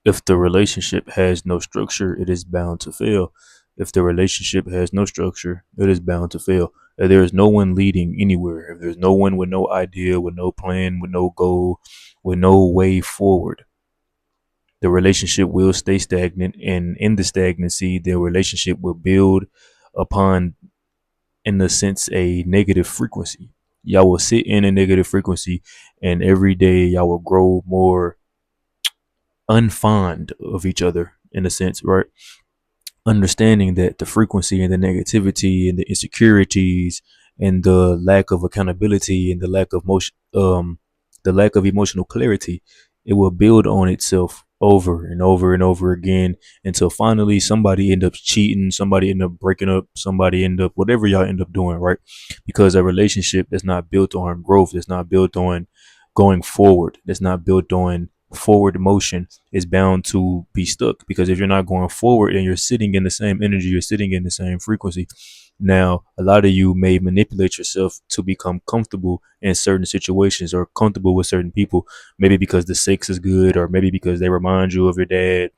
If the relationship has no structure, it is bound to fail. If the relationship has no structure, it is bound to fail. If there is no one leading anywhere, if there's no one with no idea, with no plan, with no goal, with no way forward, the relationship will stay stagnant. And in the stagnancy, the relationship will build upon, in the sense, a negative frequency. Y'all will sit in a negative frequency, and every day y'all will grow more unfond of each other, in a sense, right? Understanding that the frequency and the negativity and the insecurities and the lack of accountability and the lack of emotional clarity, it will build on itself over and over and over again until finally somebody end up cheating, somebody end up breaking up, somebody end up whatever y'all end up doing, right? Because a relationship that's not built on growth, that's not built on going forward, that's not built on forward motion, is bound to be stuck. Because if you're not going forward and you're sitting in the same energy, you're sitting in the same frequency. Now, a lot of you may manipulate yourself to become comfortable in certain situations or comfortable with certain people, maybe because the sex is good, or maybe because they remind you of your dad,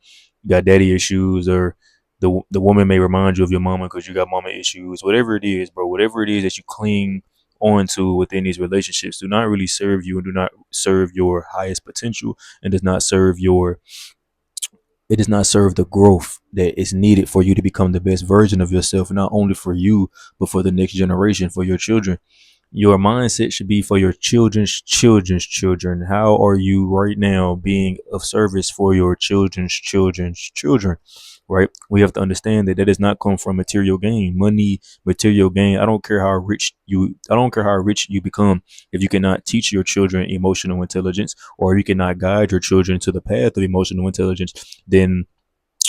you got daddy issues, or the woman may remind you of your mama because you got mama issues. Whatever it is, bro, whatever it is that you cling onto within these relationships do not really serve you and do not serve your highest potential, and does not serve your it does not serve the growth that is needed for you to become the best version of yourself, not only for you, but for the next generation, for your children. Your mindset should be for your children's children's children. How are you right now being of service for your children's children's children? Right? We have to understand that that does not come from material gain, money, material gain. I don't care how rich you become, if you cannot teach your children emotional intelligence, or you cannot guide your children to the path of emotional intelligence, then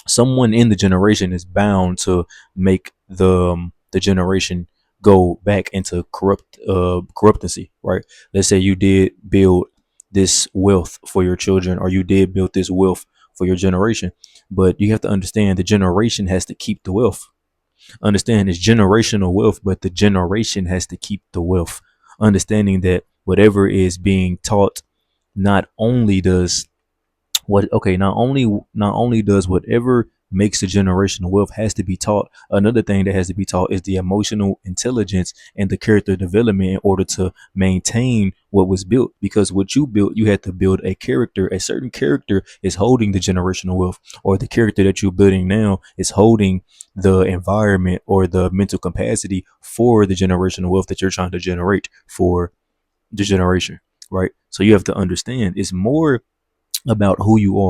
someone in the generation is bound to make the generation go back into corruptancy, right? Let's say you did build this wealth for your children, or you did build this wealth for your generation, but you have to understand the generation has to keep the wealth. Understand it's generational wealth, but the generation has to keep the wealth. Understanding that whatever is being taught, not only does not only does whatever makes a generational wealth has to be taught, another thing that has to be taught is the emotional intelligence and the character development in order to maintain what was built. Because what you built, you had to build a character. A certain character is holding the generational wealth, or the character that you're building now is holding the environment or the mental capacity for the generational wealth that you're trying to generate for the generation, right? So you have to understand it's more about who you are.